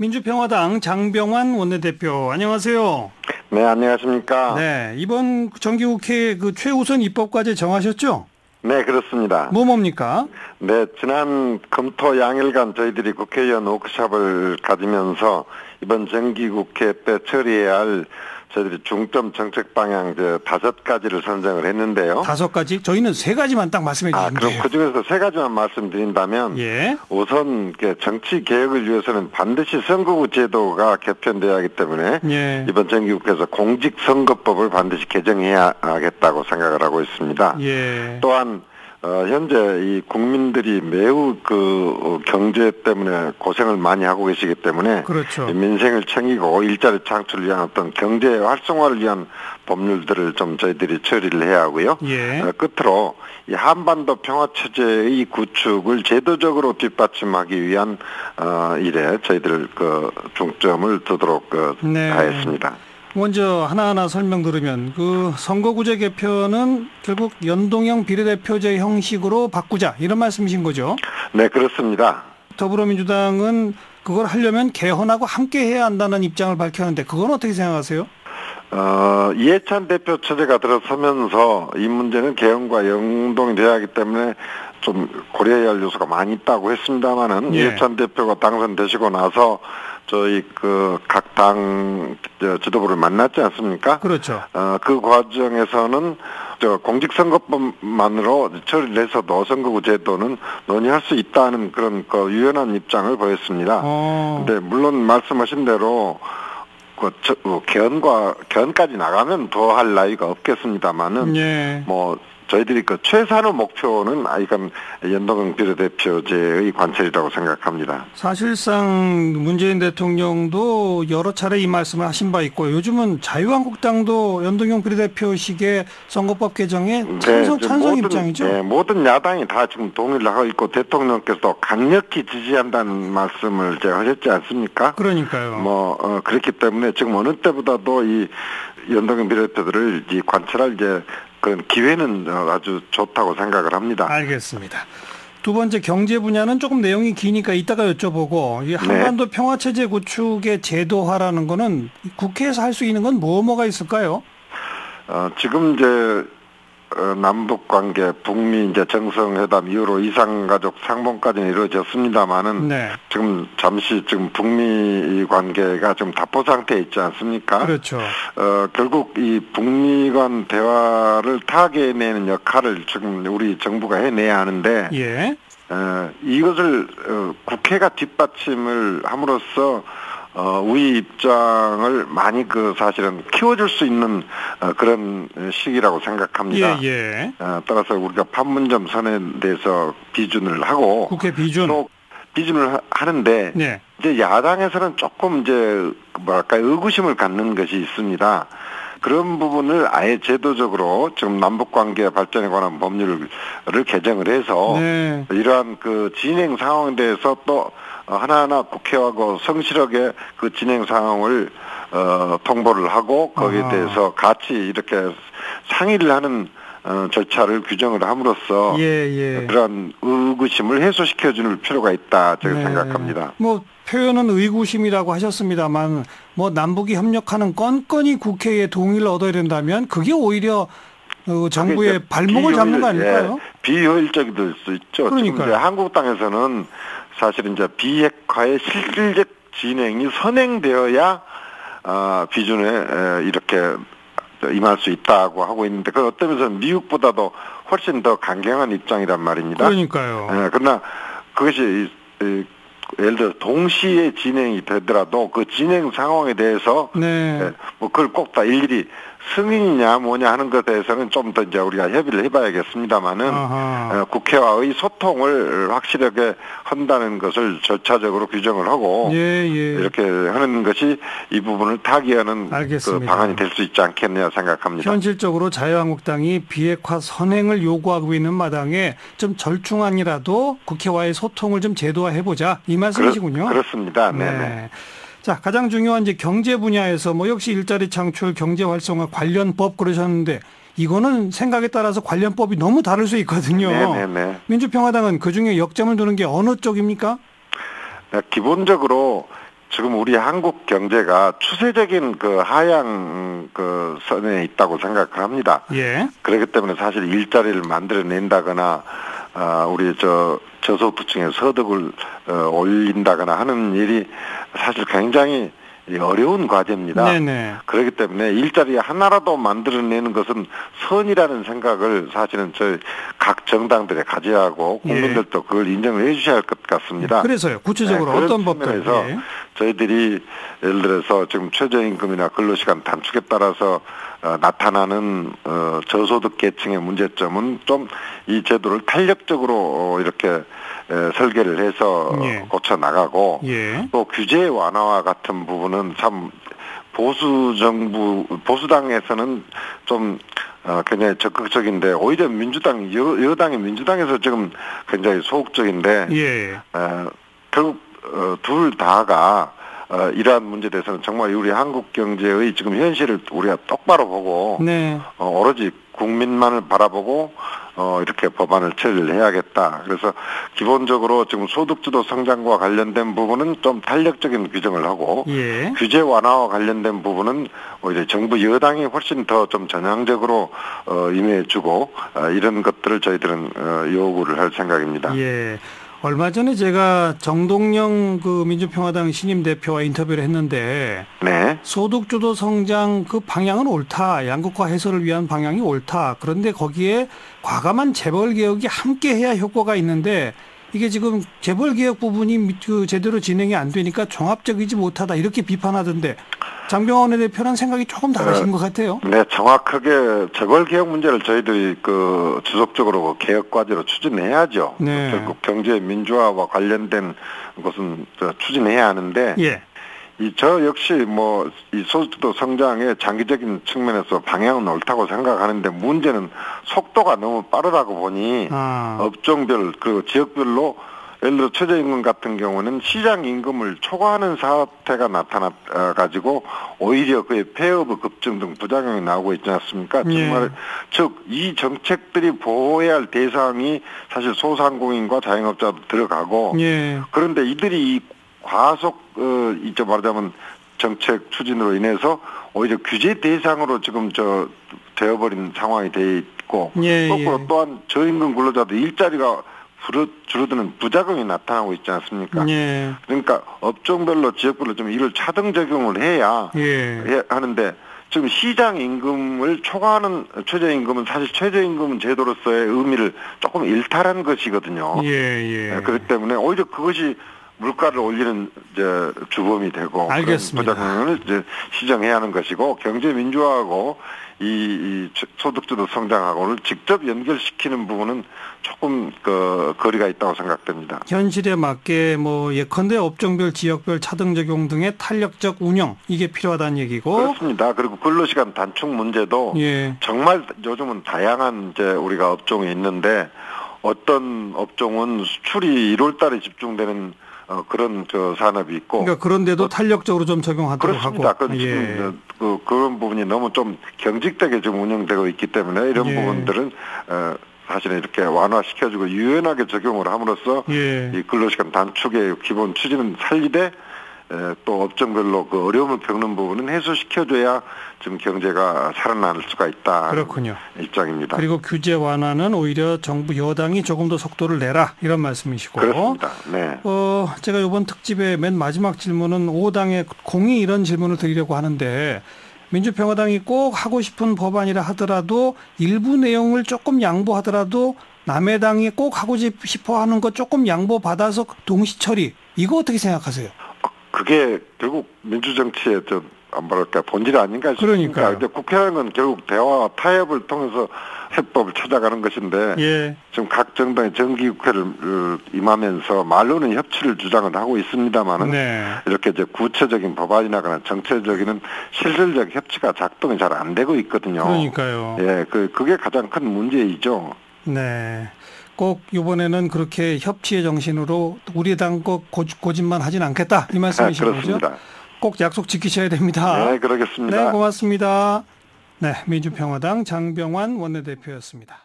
민주평화당 장병완 원내대표, 안녕하세요. 네, 안녕하십니까. 네, 이번 정기국회 그 최우선 입법과제 정하셨죠? 네, 그렇습니다. 뭡니까? 네, 지난 금토 양일간 저희들이 국회의원 워크숍을 가지면서 이번 정기국회 때 처리해야 할 저희들이 중점 정책 방향 5가지를 선정을 했는데요. 5가지? 저희는 3가지만 딱 말씀해 주시면 돼요. 그럼 그중에서 3가지만 말씀드린다면 예. 우선 정치 개혁을 위해서는 반드시 선거구 제도가 개편돼야 하기 때문에 예. 이번 정기국회에서 공직선거법을 반드시 개정해야 하겠다고 생각을 하고 있습니다. 예. 또한 현재 이 국민들이 매우 경제 때문에 고생을 많이 하고 계시기 때문에 그렇죠. 민생을 챙기고 일자리 창출을 위한 어떤 경제 활성화를 위한 법률들을 좀 저희들이 처리를 해야 하고요. 예. 끝으로 이 한반도 평화 체제의 구축을 제도적으로 뒷받침하기 위한 일에 저희들 중점을 두도록 네. 하였습니다. 먼저 하나하나 설명 들으면 선거구제 개편은 결국 연동형 비례대표제 형식으로 바꾸자 이런 말씀이신 거죠? 네, 그렇습니다. 더불어민주당은 그걸 하려면 개헌하고 함께 해야 한다는 입장을 밝혔는데 그건 어떻게 생각하세요? 이해찬 대표 처제가 들어서면서 이 문제는 개헌과 연동이 돼야 하기 때문에 좀 고려해야 할 요소가 많이 있다고 했습니다만은, 예. 이해찬 대표가 당선되시고 나서 저희 각 당 지도부를 만났지 않습니까? 그렇죠. 그 과정에서는 공직선거법만으로 처리를 해서도 선거구 제도는 논의할 수 있다는 그런 유연한 입장을 보였습니다. 근데 물론 말씀하신 대로 개헌까지 나가면 더 할 나위가 없겠습니다만은, 예. 저희들이 최선의 목표는 이건 연동형 비례대표제의 관철이라고 생각합니다. 사실상 문재인 대통령도 여러 차례 이 말씀을 하신 바 있고 요즘은 자유한국당도 연동형 비례대표식의 선거법 개정에 찬성 입장이죠. 네, 모든 야당이 다 지금 동의를 하고 있고 대통령께서도 강력히 지지한다는 말씀을 제가 하셨지 않습니까? 그러니까요. 그렇기 때문에 지금 어느 때보다도 이 연동형 비례대표들을 관철할 그런 기회는 아주 좋다고 생각을 합니다. 알겠습니다. 두 번째 경제 분야는 조금 내용이 기니까 이따가 여쭤보고, 이 한반도 평화체제 구축의 제도화라는 거는 국회에서 할 수 있는 건 뭐가 있을까요? 지금 남북 관계, 북미 정상회담 이후로 이산가족 상봉까지는 이루어졌습니다만은, 네. 잠시 북미 관계가 좀 답보 상태에 있지 않습니까? 그렇죠. 결국 이 북미 간 대화를 타개내는 역할을 지금 우리 정부가 해내야 하는데, 예. 이것을 국회가 뒷받침을 함으로써 우리 입장을 많이 사실은 키워줄 수 있는 그런 시기라고 생각합니다. 예. 따라서 우리가 판문점 선언에 대해서 비준을 하고 국회 비준. 비준을 하는데, 네. 이제 야당에서는 조금 의구심을 갖는 것이 있습니다. 그런 부분을 아예 제도적으로 지금 남북관계 발전에 관한 법률을 개정을 해서, 네. 이러한 진행 상황에 대해서 또 하나하나 국회하고 성실하게 진행 상황을 통보를 하고 거기에 대해서 같이 이렇게 상의를 하는 절차를 규정을 함으로써 그런 의구심을 해소시켜줄 필요가 있다 저는 생각합니다. 표현은 의구심이라고 하셨습니다만 남북이 협력하는 건건이 국회의 동의를 얻어야 된다면 그게 오히려 정부의 발목을 잡는 거 아닐까요? 비효율적이 될 수 있죠. 그러니까요. 지금 한국당에서는 사실 비핵화의 실질적 진행이 선행되어야 비준에 이렇게 임할 수 있다고 하고 있는데, 그 어떤 면에서는 미국보다도 훨씬 더 강경한 입장이란 말입니다. 그러니까요. 그러나 그것이 예를 들어 동시에 진행이 되더라도 그 진행 상황에 대해서 그걸 꼭 다 일일이 승인이냐 뭐냐 하는 것에 대해서는 좀 더 우리가 협의를 해봐야겠습니다만은, 국회와의 소통을 확실하게 한다는 것을 절차적으로 규정을 하고 이렇게 하는 것이 이 부분을 타개하는 방안이 될 수 있지 않겠냐 생각합니다. 현실적으로 자유한국당이 비핵화 선행을 요구하고 있는 마당에 좀 절충안이라도 국회와의 소통을 좀 제도화해보자 이 말씀이시군요. 그렇습니다. 네. 자, 가장 중요한 경제 분야에서 역시 일자리 창출, 경제 활성화 관련 법 그러셨는데 이거는 생각에 따라서 관련법이 너무 다를 수 있거든요. 민주평화당은 그중에 역점을 두는 게 어느 쪽입니까? 기본적으로 지금 우리 한국 경제가 추세적인 그 하향 그 선에 있다고 생각을 합니다. 예. 그렇기 때문에 사실 일자리를 만들어낸다거나 우리 저소득층의 소득을 올린다거나 하는 일이 사실 굉장히 어려운 과제입니다. 네네. 그렇기 때문에 일자리 하나라도 만들어내는 것은 선이라는 생각을 사실은 저희 각 정당들이 가져야 하고 국민들도 그걸 인정을 해 주셔야 할 것 같습니다. 그래서요. 구체적으로 어떤 법들에서 저희들이 예를 들어서 지금 최저임금이나 근로시간 단축에 따라서 나타나는 저소득 계층의 문제점은 좀 이 제도를 탄력적으로 이렇게 설계를 해서 고쳐 나가고 또 규제 완화와 같은 부분은 참 보수당에서는 좀 굉장히 적극적인데 오히려 여당의 민주당에서 지금 굉장히 소극적인데 결국 둘 다가 이러한 문제에 대해서는 정말 우리 한국 경제의 지금 현실을 우리가 똑바로 보고 오로지 국민만을 바라보고 이렇게 법안을 처리를 해야겠다. 그래서 기본적으로 지금 소득주도 성장과 관련된 부분은 좀 탄력적인 규정을 하고 규제 완화와 관련된 부분은 오히려 정부 여당이 훨씬 더 좀 전향적으로 임해주고 이런 것들을 저희들은 요구를 할 생각입니다. 예. 얼마 전에 제가 정동영 그 민주평화당 신임 대표와 인터뷰를 했는데 소득주도 성장 그 방향은 옳다. 양극화 해소를 위한 방향이 옳다. 그런데 거기에 과감한 재벌개혁이 함께해야 효과가 있는데 이게 지금 재벌개혁 부분이 그 제대로 진행이 안 되니까 종합적이지 못하다 이렇게 비판하던데 장병환 원내대표랑 생각이 조금 다르신 것 같아요. 네, 정확하게 재벌개혁 문제를 저희들이 그 지속적으로 개혁 과제로 추진해야죠. 결국 경제 민주화와 관련된 것은 추진해야 하는데 저 역시 이 소득주도 성장의 장기적인 측면에서 방향은 옳다고 생각하는데 문제는 속도가 너무 빠르다고 보니 업종별 그리고 지역별로 예를 들어 최저임금 같은 경우는 시장 임금을 초과하는 사태가 나타나가지고 오히려 그의 폐업의 급증 등 부작용이 나오고 있지 않습니까? 정말 즉 이 정책들이 보호해야 할 대상이 사실 소상공인과 자영업자도 들어가고 그런데 이들이 과속 이제 말하자면 정책 추진으로 인해서 오히려 규제 대상으로 지금 되어버린 상황이 돼 있고 거꾸로 또한 저임금 근로자도 일자리가 줄어드는 부작용이 나타나고 있지 않습니까? 그러니까 업종별로 지역별로 좀 이를 차등 적용을 해야 하는데 지금 시장 임금을 초과하는 최저임금은 사실 최저임금 제도로서의 의미를 조금 일탈한 것이거든요. 그렇기 때문에 오히려 그것이 물가를 올리는 이제 주범이 되고 알겠습니다. 그런 부작용을 이제 시정해야 하는 것이고 경제 민주화하고 이 소득주도 성장하고를 직접 연결시키는 부분은 조금 거리가 있다고 생각됩니다. 현실에 맞게 예컨대 업종별 지역별 차등 적용 등의 탄력적 운영 이게 필요하다는 얘기고 그렇습니다. 그리고 근로시간 단축 문제도 정말 요즘은 다양한 이제 우리가 업종이 있는데 어떤 업종은 수출이 1월 달에 집중되는 그런 산업이 있고. 그러니까 그런데도 탄력적으로 좀 적용하도록 그렇습니다. 하고. 지금 그런 부분이 너무 좀 경직되게 좀 운영되고 있기 때문에 이런 부분들은 사실은 이렇게 완화시켜주고 유연하게 적용을 함으로써 이 근로시간 단축의 기본 추진은 살리되 또 업종별로 그 어려움을 겪는 부분은 해소시켜줘야 지금 경제가 살아날 수가 있다. 그렇군요. 입장입니다. 그리고 규제 완화는 오히려 정부 여당이 조금 더 속도를 내라 이런 말씀이시고. 그렇습니다. 제가 이번 특집의 맨 마지막 질문은 5당의 공이 이런 질문을 드리려고 하는데 민주평화당이 꼭 하고 싶은 법안이라 하더라도 일부 내용을 조금 양보하더라도 남의 당이 꼭 하고 싶어 하는 거 조금 양보받아서 동시 처리 이거 어떻게 생각하세요? 그게 결국 민주정치의 본질이 아닌가 싶습니다. 그런데 국회라는 건 결국 대화와 타협을 통해서 해법을 찾아가는 것인데 지금 각 정당이 정기국회를 임하면서 말로는 협치를 주장을 하고 있습니다만은 이렇게 이제 구체적인 법안이나거나 정책적인 실질적 협치가 작동이 잘 안 되고 있거든요. 그러니까요. 그게 가장 큰 문제이죠. 꼭 이번에는 그렇게 협치의 정신으로 우리 당 꼭 고집만 하진 않겠다 이 말씀이신 거죠? 꼭 약속 지키셔야 됩니다. 네, 그러겠습니다. 네, 고맙습니다. 네, 민주평화당 장병환 원내대표였습니다.